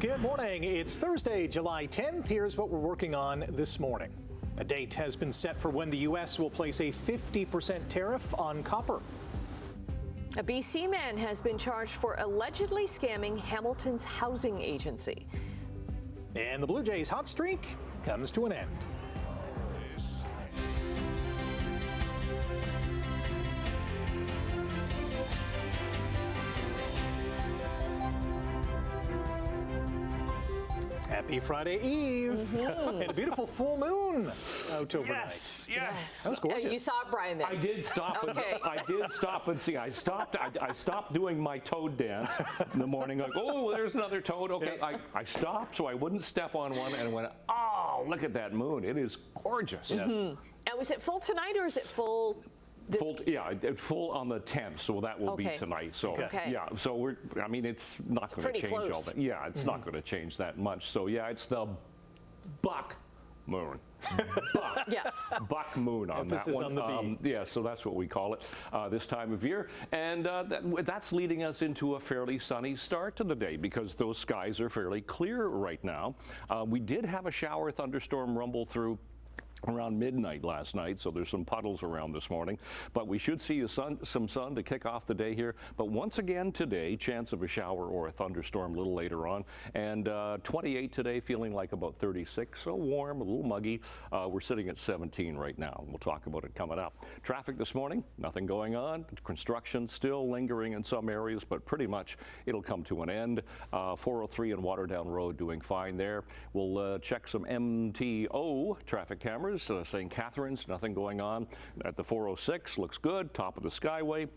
Good morning. It's Thursday, July 10th. Here's what we're working on this morning. A date has been set for when the U.S. will place a 50% tariff on copper. A BC man has been charged for allegedly scamming Hamilton's housing agency. And the Blue Jays' hot streak comes to an end. Happy Friday Eve. And a beautiful full moon out overnight. Yes. That was gorgeous. You saw it, Brian, then. I did stop. Okay. I did stop and see. I stopped doing my toad dance in the morning. Like, oh, there's another toad. Okay. Yeah. I stopped so I wouldn't step on one and went, oh, look at that moon. It is gorgeous. Yes. And was it full tonight or is it full? Full on the 10th, so that will be tonight. So yeah, so it's not going to change close. all that. Yeah, it's not going to change that much. So yeah, it's the buck moon. Buck. Yes. Buck moon on Emphasis that one. on the B. Yeah, so that's what we call it this time of year. And that's leading us into a fairly sunny start to the day because those skies are fairly clear right now. We did have a shower thunderstorm rumble through around midnight last night, so there's some puddles around this morning, but we should see some sun to kick off the day here. But once again today, chance of a shower or a thunderstorm a little later on, and 28 today, feeling like about 36, so warm, a little muggy. We're sitting at 17 right now. We'll talk about it coming up. Traffic this morning, nothing going on. Construction still lingering in some areas, but pretty much it'll come to an end. 403 and Waterdown Road doing fine there. We'll check some MTO traffic cameras. St. Catharines, nothing going on. At the 406, looks good. Top of the Skyway.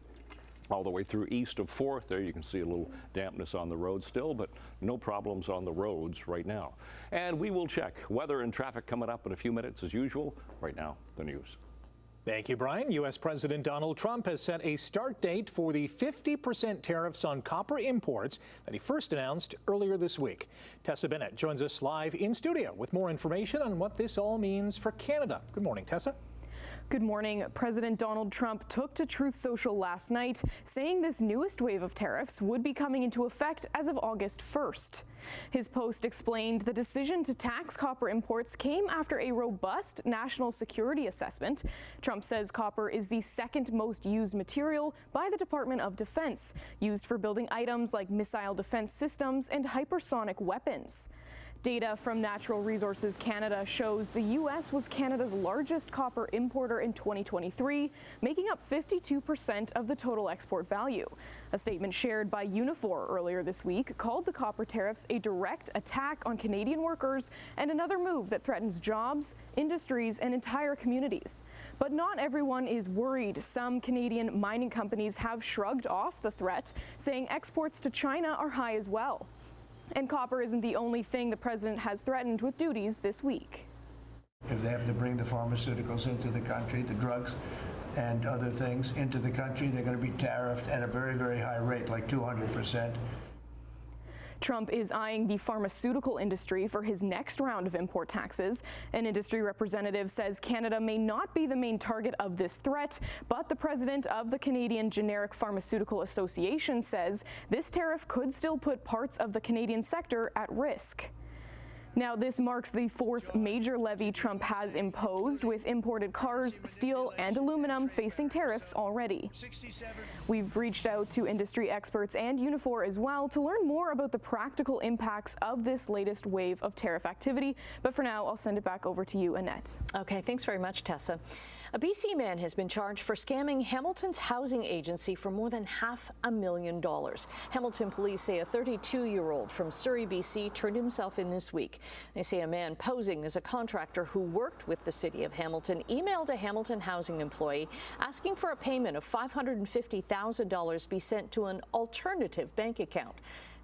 All the way through east of 4th. There you can see a little dampness on the road still, but no problems on the roads right now. And we will check weather and traffic coming up in a few minutes as usual. Right now, the news. Thank you, Brian. U.S. President Donald Trump has set a start date for the 50% tariffs on copper imports that he first announced earlier this week. Tessa Bennett joins us live in studio with more information on what this all means for Canada. Good morning, Tessa. Good morning. President Donald Trump took to Truth Social last night, saying this newest wave of tariffs would be coming into effect as of August 1st. His post explained the decision to tax copper imports came after a robust national security assessment. Trump says copper is the second most used material by the Department of Defense, used for building items like missile defense systems and hypersonic weapons. Data from Natural Resources Canada shows the U.S. was Canada's largest copper importer in 2023, making up 52% of the total export value. A statement shared by Unifor earlier this week called the copper tariffs a direct attack on Canadian workers and another move that threatens jobs, industries, and entire communities. But not everyone is worried. Some Canadian mining companies have shrugged off the threat, saying exports to China are high as well. And copper isn't the only thing the president has threatened with duties this week. If they have to bring the pharmaceuticals into the country, the drugs and other things into the country, they're going to be tariffed at a very, very high rate, like 200%. Trump is eyeing the pharmaceutical industry for his next round of import taxes. An industry representative says Canada may not be the main target of this threat, but the president of the Canadian Generic Pharmaceutical Association says this tariff could still put parts of the Canadian sector at risk. Now, this marks the fourth major levy Trump has imposed, with imported cars, steel, and aluminum facing tariffs already. We've reached out to industry experts and Unifor as well to learn more about the practical impacts of this latest wave of tariff activity. But for now, I'll send it back over to you, Annette. Okay, thanks very much, Tessa. A BC man has been charged for scamming Hamilton's housing agency for more than $500,000. Hamilton police say a 32-year-old from Surrey, BC, turned himself in this week. They say a man posing as a contractor who worked with the city of Hamilton emailed a Hamilton housing employee asking for a payment of $550,000 be sent to an alternative bank account.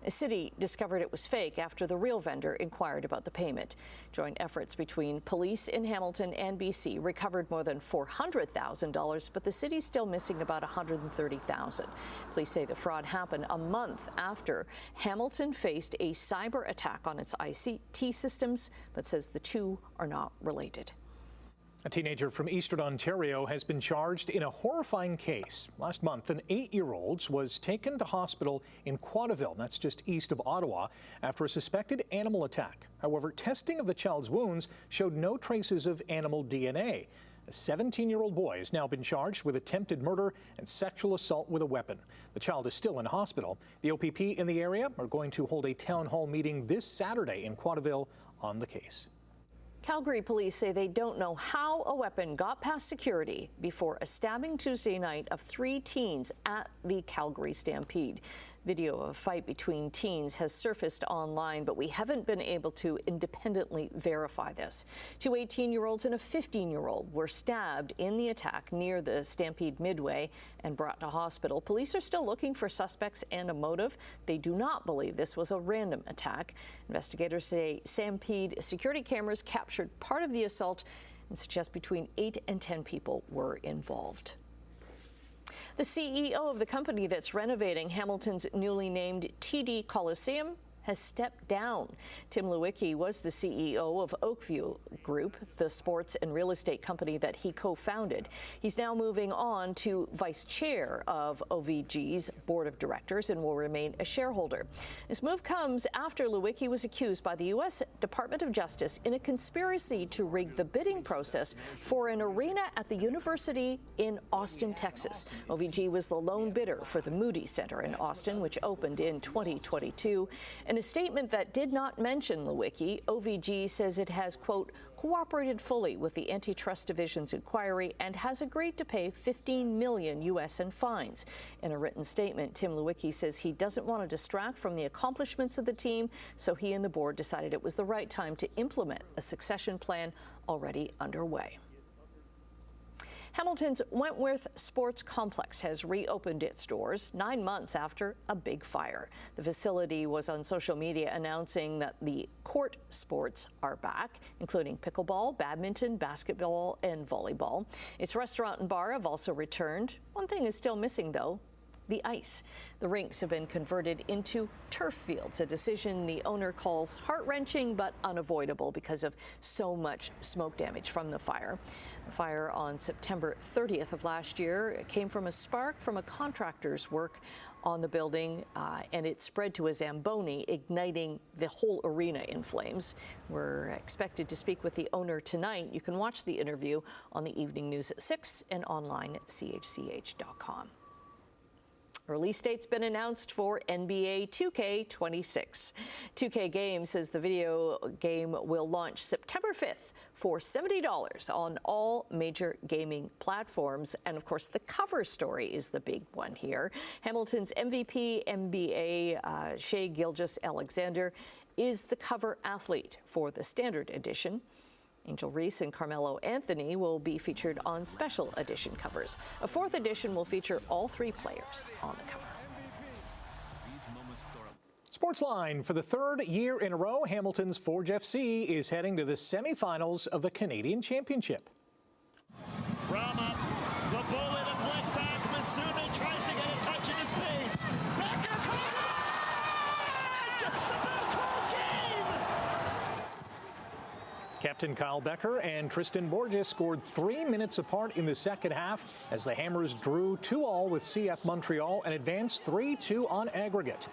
The city discovered it was fake after the real vendor inquired about the payment. Joint efforts between police in Hamilton and BC recovered more than $400,000, but the city's still missing about $130,000. Police say the fraud happened a month after Hamilton faced a cyber attack on its ICT systems, but says the two are not related. A teenager from Eastern Ontario has been charged in a horrifying case. Last month, an 8-year-old was taken to hospital in Quattaville, that's just east of Ottawa, after a suspected animal attack. However, testing of the child's wounds showed no traces of animal DNA. A 17-year-old boy has now been charged with attempted murder and sexual assault with a weapon. The child is still in hospital. The OPP in the area are going to hold a town hall meeting this Saturday in Quattaville on the case. Calgary police say they don't know how a weapon got past security before a stabbing Tuesday night of 3 teens at the Calgary Stampede. Video of a fight between teens has surfaced online, but we haven't been able to independently verify this. 2 18-year-olds and a 15-year-old were stabbed in the attack near the Stampede Midway and brought to hospital. Police are still looking for suspects and a motive. They do not believe this was a random attack. Investigators say Stampede security cameras captured part of the assault and suggest between 8 and 10 people were involved. The CEO of the company that's renovating Hamilton's newly named TD Coliseum has stepped down. Tim Lewicki was the CEO of Oakview Group, the sports and real estate company that he co-founded. He's now moving on to vice chair of OVG's board of directors and will remain a shareholder. This move comes after Lewicki was accused by the U.S. Department of Justice in a conspiracy to rig the bidding process for an arena at the university in Austin, Texas. OVG was the lone bidder for the Moody Center in Austin, which opened in 2022. In a statement that did not mention Lewicki, OVG says it has, quote, cooperated fully with the Antitrust Division's inquiry and has agreed to pay $15 million U.S. in fines. In a written statement, Tim Lewicki says he doesn't want to distract from the accomplishments of the team, so he and the board decided it was the right time to implement a succession plan already underway. Hamilton's Wentworth Sports Complex has reopened its doors 9 months after a big fire. The facility was on social media announcing that the court sports are back, including pickleball, badminton, basketball, and volleyball. Its restaurant and bar have also returned. One thing is still missing, though: the ice. The rinks have been converted into turf fields, a decision the owner calls heart-wrenching but unavoidable because of so much smoke damage from the fire. The fire on September 30th of last year came from a spark from a contractor's work on the building, and it spread to a Zamboni, igniting the whole arena in flames. We're expected to speak with the owner tonight. You can watch the interview on the evening news at 6 and online at chch.com. Release date's been announced for NBA 2K26. 2K Games says the video game will launch September 5th for $70 on all major gaming platforms. And of course, the cover story is the big one here. Hamilton's MVP NBA Shai Gilgeous-Alexander is the cover athlete for the Standard Edition. Angel Reese and Carmelo Anthony will be featured on special edition covers. A 4th edition will feature all 3 players on the cover. Sportsline, for the 3rd year in a row, Hamilton's Forge FC is heading to the semifinals of the Canadian Championship. Rama, the bully, the flick back. Masuna tries to get a touch into space. Becker calls it off! Just about calls game! Captain Kyle Becker and Tristan Borges scored 3 minutes apart in the second half as the Hammers drew 2-2 with CF Montreal and advanced 3-2 on aggregate.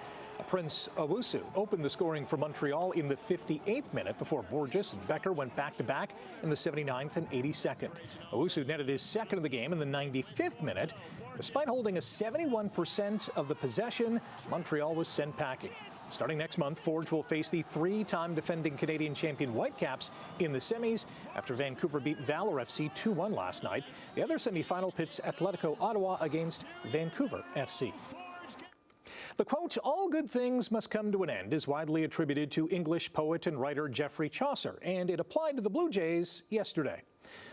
Prince Owusu opened the scoring for Montreal in the 58th minute before Borges and Becker went back-to-back in the 79th and 82nd. Owusu netted his second of the game in the 95th minute. Despite holding a 71% of the possession, Montreal was sent packing. Starting next month, Forge will face the 3-time defending Canadian champion Whitecaps in the semis after Vancouver beat Valor FC 2-1 last night. The other semifinal pits Atletico Ottawa against Vancouver FC. The quote, "all good things must come to an end," is widely attributed to English poet and writer Geoffrey Chaucer, and it applied to the Blue Jays yesterday.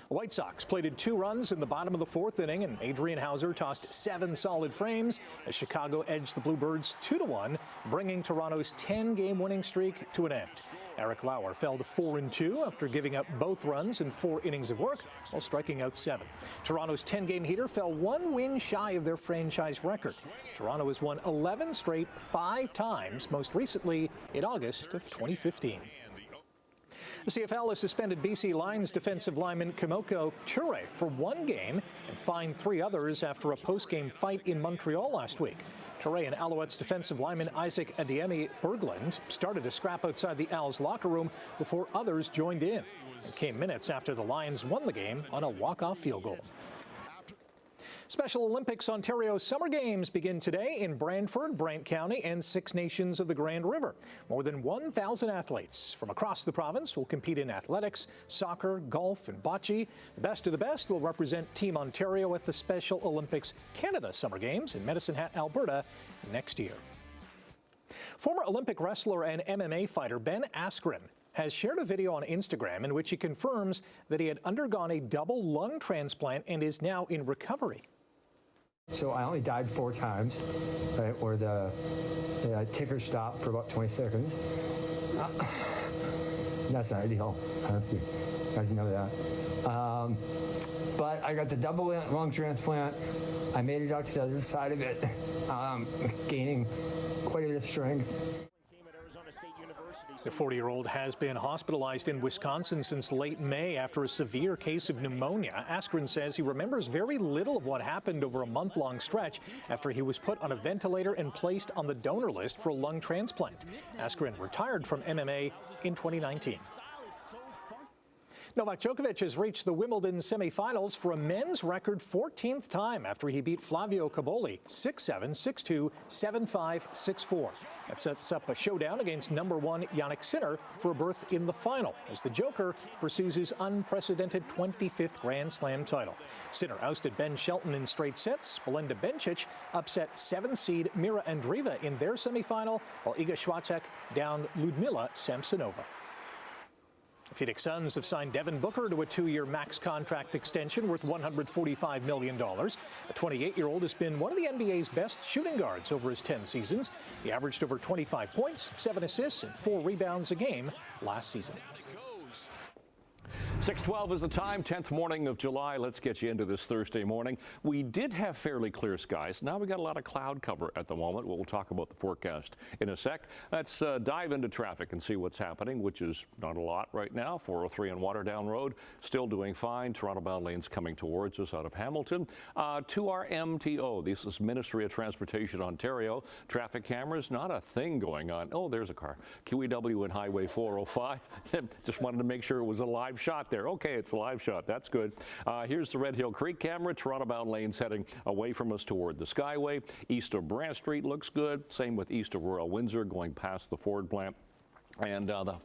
The White Sox plated 2 runs in the bottom of the 4th inning, and Adrian Hauser tossed 7 solid frames as Chicago edged the Bluebirds 2-1, bringing Toronto's 10-game winning streak to an end. Eric Lauer fell to 4-2 after giving up both runs in 4 innings of work while striking out 7. Toronto's 10-game heater fell 1 win shy of their franchise record. Toronto has won 11 straight 5 times, most recently in August of 2015. The CFL has suspended BC Lions defensive lineman Kimoko Chure for 1 game and fined 3 others after a post-game fight in Montreal last week. Chure and Alouettes defensive lineman Isaac Adiemi Berglund started a scrap outside the Als locker room before others joined in. It came minutes after the Lions won the game on a walk-off field goal. Special Olympics Ontario Summer Games begin today in Brantford, Brant County, and 6 nations of the Grand River. More than 1,000 athletes from across the province will compete in athletics, soccer, golf, and bocce. The best of the best will represent Team Ontario at the Special Olympics Canada Summer Games in Medicine Hat, Alberta next year. Former Olympic wrestler and MMA fighter Ben Askren has shared a video on Instagram in which he confirms that he had undergone a double lung transplant and is now in recovery. So I only died 4 times, right, where the ticker stopped for about 20 seconds. That's not ideal. I don't think you guys know that. But I got the double lung transplant. I made it out to the other side of it, gaining quite a bit of strength. The 40-year-old has been hospitalized in Wisconsin since late May after a severe case of pneumonia. Askren says he remembers very little of what happened over a month-long stretch after he was put on a ventilator and placed on the donor list for a lung transplant. Askren retired from MMA in 2019. Novak Djokovic has reached the Wimbledon semifinals for a men's record 14th time after he beat Flavio Cobolli 6-7, 6-2, 7-5, 6-4. That sets up a showdown against #1 Jannik Sinner for a berth in the final as the Joker pursues his unprecedented 25th Grand Slam title. Sinner ousted Ben Shelton in straight sets. Belinda Bencic upset 7-seed Mira Andreeva in their semifinal, while Iga Swiatek downed Ludmila Samsonova. Phoenix Suns have signed Devin Booker to a 2-year max contract extension worth $145 million. The 28-year-old has been one of the NBA's best shooting guards over his 10 seasons. He averaged over 25 points, 7 assists, and 4 rebounds a game last season. 6:12 is the time, 10th morning of July. Let's get you into this Thursday morning. We did have fairly clear skies. Now we got a lot of cloud cover at the moment. We'll talk about the forecast in a sec. Let's dive into traffic and see what's happening, which is not a lot right now. 403 on Waterdown Road, still doing fine. Toronto bound lanes coming towards us out of Hamilton. To our MTO, this is Ministry of Transportation Ontario. Traffic cameras, not a thing going on. Oh, there's a car. QEW and Highway 405. Just wanted to make sure it was a live shot there. Okay, it's a live shot. That's good. Here's the Red Hill Creek camera. Toronto bound lanes heading away from us toward the Skyway. East of Brant Street looks good. Same with east of Royal Windsor going past the Ford plant. And the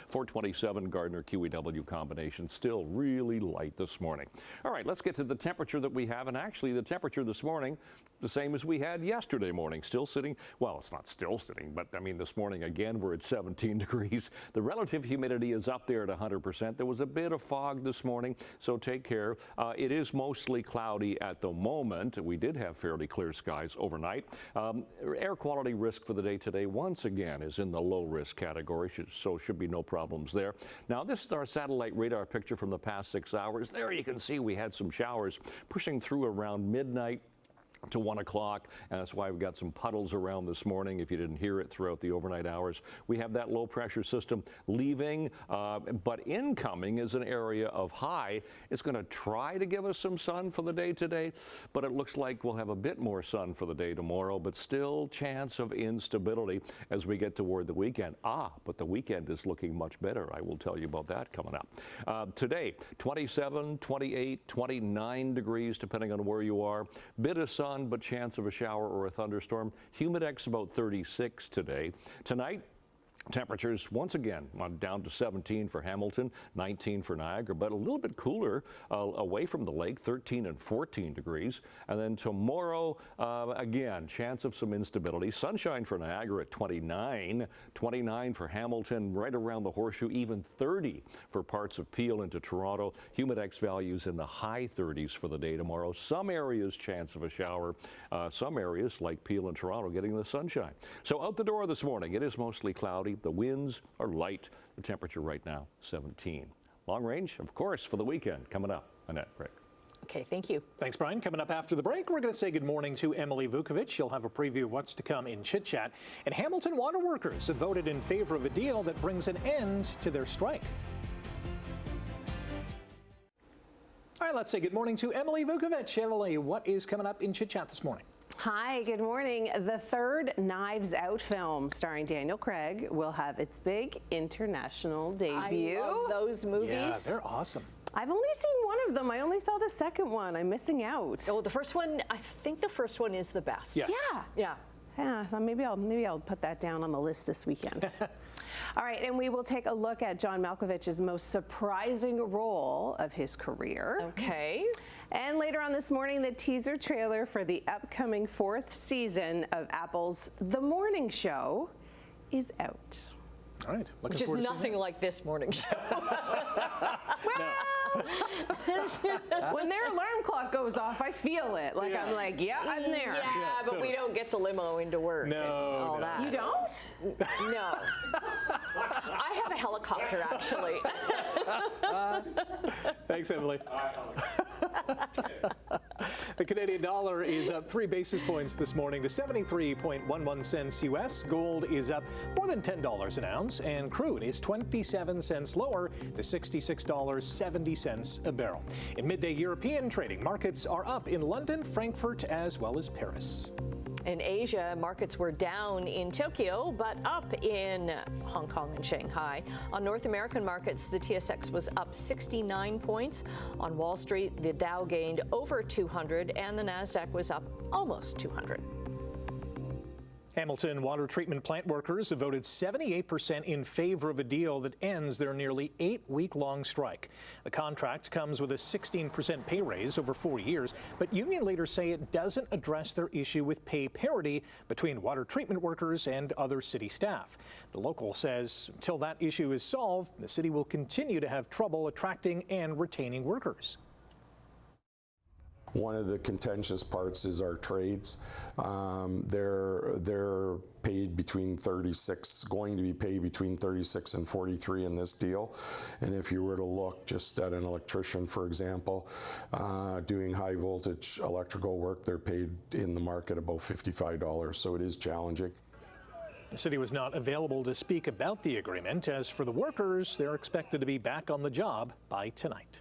427 Gardner QEW combination still really light this morning. All right, let's get to the temperature that we have. And actually, the temperature this morning, the same as we had yesterday morning. Still sitting, well, it's not still sitting, but I mean, this morning again, we're at 17 degrees. The relative humidity is up there at 100%. There was a bit of fog this morning, so take care. It is mostly cloudy at the moment. We did have fairly clear skies overnight. Air quality risk for the day today, once again, is in the low risk category. So should be no problems there. Now, this is our satellite radar picture from the past 6 hours. There you can see we had some showers pushing through around midnight to 1 o'clock, and that's why we've got some puddles around this morning if you didn't hear it throughout the overnight hours. We have that low pressure system leaving, but incoming is an area of high. It's going to try to give us some sun for the day today, but it looks like we'll have a bit more sun for the day tomorrow, but still chance of instability as we get toward the weekend. But the weekend is looking much better. I will tell you about that coming up. Today, 27, 28, 29 degrees, depending on where you are. Bit of sun, but chance of a shower or a thunderstorm. Humidex about 36 today. Tonight, temperatures once again down to 17 for Hamilton, 19 for Niagara, but a little bit cooler away from the lake, 13 and 14 degrees. And then tomorrow, again, chance of some instability. Sunshine for Niagara at 29, 29 for Hamilton, right around the Horseshoe, even 30 for parts of Peel into Toronto. Humidex values in the high 30s for the day tomorrow. Some areas, chance of a shower. Some areas, like Peel and Toronto, getting the sunshine. So out the door this morning, it is mostly cloudy. The winds are light. The temperature right now, 17. Long range, of course, for the weekend coming up. Annette, Rick. Okay, thank you. Thanks, Brian. Coming up after the break, we're going to say good morning to Emily Vukovic. She'll have a preview of what's to come in Chit Chat. And Hamilton water workers have voted in favor of a deal that brings an end to their strike. right, let's say good morning to Emily Vukovic. Emily, what is coming up in Chit Chat this morning? Hi, good morning. The third Knives Out film starring Daniel Craig will have its big international debut. I love those movies. Yeah, they're awesome. I've only seen one of them. I only saw the second one. I'm missing out. Oh, the first one, I think the first one is the best. Yes. Yeah, so maybe I'll put that down on the list this weekend. All right, and we will take a look at John Malkovich's most surprising role of his career. Okay. And later on this morning, the teaser trailer for the upcoming 4th season of Apple's The Morning Show is out. All right. Which is nothing like this morning show. When their alarm clock goes off, I feel it. Like I'm like, yeah, I'm there. Yeah, but totally. we don't get the limo into work. No, and all no. that. You don't? No. I have a helicopter, actually. Thanks, Emily. The Canadian dollar is up 3 basis points this morning to 73.11 cents U.S. Gold is up more than $10 an ounce, and crude is 27 cents lower to $66.70 a barrel. In midday European trading, markets are up in London, Frankfurt, as well as Paris. In Asia, markets were down in Tokyo, but up in Hong Kong and Shanghai. On North American markets, the TSX was up 69 points. On Wall Street, the Dow gained over 200, and the NASDAQ was up almost 200. Hamilton water treatment plant workers have voted 78% in favor of a deal that ends their nearly 8-week-long strike. The contract comes with a 16% pay raise over 4 years, but union leaders say it doesn't address their issue with pay parity between water treatment workers and other city staff. The local says until that issue is solved, the city will continue to have trouble attracting and retaining workers. One of the contentious parts is our trades. They're paid between 36, going to be paid between 36 and 43 in this deal. And if you were to look just at an electrician, for example, doing high voltage electrical work, they're paid in the market about $55. So it is challenging. The city was not available to speak about the agreement. As for the workers, they're expected to be back on the job by tonight.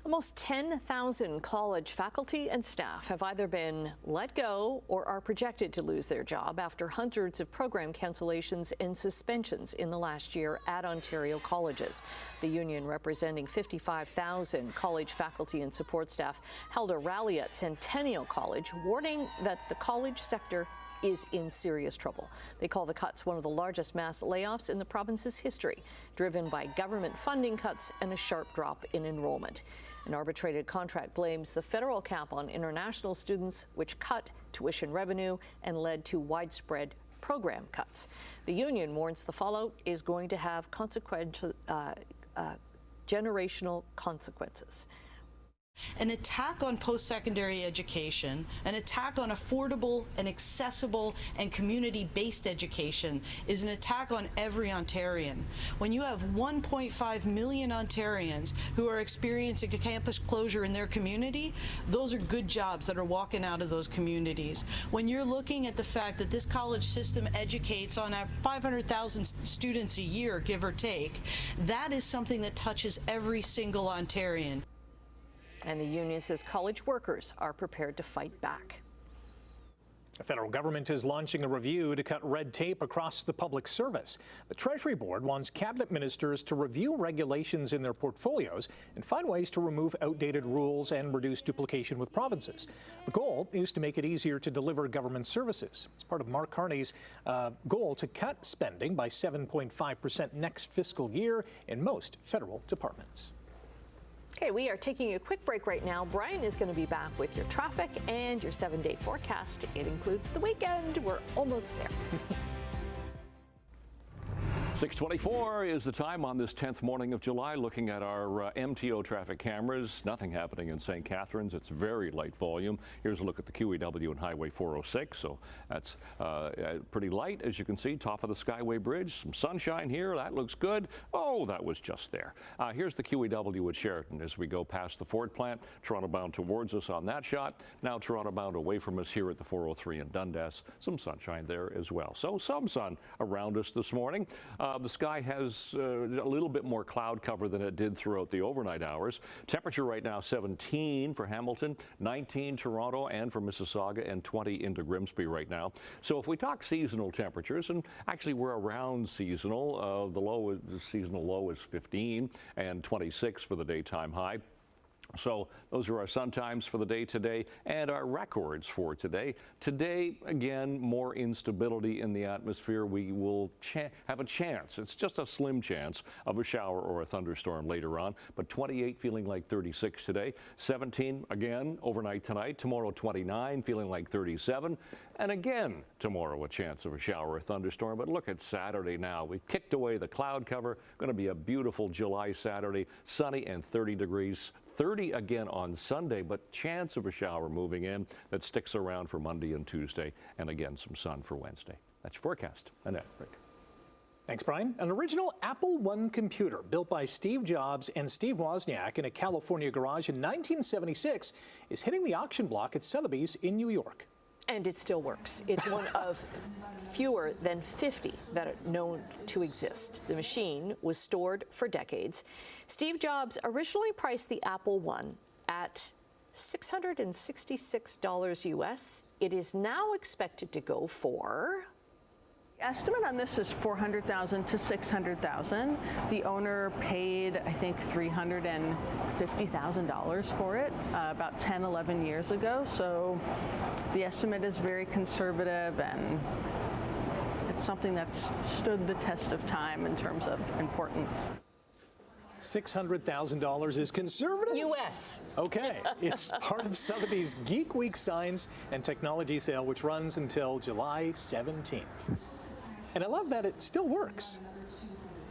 Almost 10,000 college faculty and staff have either been let go or are projected to lose their job after hundreds of program cancellations and suspensions in the last year at Ontario colleges. The union, representing 55,000 college faculty and support staff, held a rally at Centennial College, warning that the college sector is in serious trouble. They call the cuts one of the largest mass layoffs in the province's history, driven by government funding cuts and a sharp drop in enrollment. An arbitrated contract blames the federal cap on international students, which cut tuition revenue and led to widespread program cuts. The union warns the fallout is going to have generational consequences. An attack on post-secondary education, an attack on affordable and accessible and community-based education is an attack on every Ontarian. When you have 1.5 million Ontarians who are experiencing a campus closure in their community, those are good jobs that are walking out of those communities. When you're looking at the fact that this college system educates on 500,000 students a year, give or take, that is something that touches every single Ontarian. And the union says college workers are prepared to fight back. The federal government is launching a review to cut red tape across the public service. The Treasury Board wants cabinet ministers to review regulations in their portfolios and find ways to remove outdated rules and reduce duplication with provinces. The goal is to make it easier to deliver government services. It's part of Mark Carney's goal to cut spending by 7.5% next fiscal year in most federal departments. Okay, we are taking a quick break right now. Brian is going to be back with your traffic and your 7-day forecast. It includes the weekend. We're almost there. 6:24 is the time on this 10th morning of July. Looking at our MTO traffic cameras, nothing happening in St. Catharines. It's very light volume. Here's a look at the QEW and Highway 406. So that's pretty light, as you can see. Top of the Skyway Bridge. Some sunshine here. That looks good. Oh, that was just there. Here's the QEW at Sheraton as we go past the Ford plant. Toronto bound towards us on that shot. Now Toronto bound away from us here at the 403 in Dundas. Some sunshine there as well. So some sun around us this morning. The sky has a little bit more cloud cover than it did throughout the overnight hours. Temperature right now 17 for Hamilton, 19 Toronto and for Mississauga, and 20 into Grimsby right now. So if we talk seasonal temperatures, and actually we're around seasonal, the seasonal low is 15 and 26 for the daytime high. So those are our sun times for the day today and our records for today. Today, again, more instability in the atmosphere. We will have a chance, it's just a slim chance, of a shower or a thunderstorm later on. But 28 feeling like 36 today. 17 again overnight tonight. Tomorrow 29 feeling like 37. And again tomorrow a chance of a shower or thunderstorm. But look at Saturday now. We kicked away the cloud cover. Going to be a beautiful July Saturday. Sunny and 30 degrees. 30 again on Sunday, but chance of a shower moving in that sticks around for Monday and Tuesday, and again some sun for Wednesday. That's your forecast. Annette, Rick. Thanks, Brian. An original Apple I computer built by Steve Jobs and Steve Wozniak in a California garage in 1976 is hitting the auction block at Sotheby's in New York. And it still works. It's one of fewer than 50 that are known to exist. The machine was stored for decades. Steve Jobs originally priced the Apple I at $666 US. It is now expected to go for... Estimate on this is $400,000 to $600,000. The owner paid, I think, $350,000 for it about 10, 11 years ago. So the estimate is very conservative, and it's something that's stood the test of time in terms of importance. $600,000 is conservative? U.S. Okay. It's part of Sotheby's Geek Week Signs and Technology Sale, which runs until July 17th. And I love that it still works.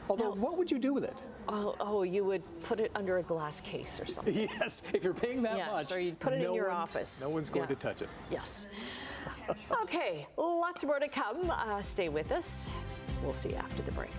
Although, what would you do with it? Oh, you would put it under a glass case or something. Yes, if you're paying that much. Yes, or you'd put it in your office. No one's going to touch it. Yes. Okay, lots more to come. Stay with us. We'll see you after the break.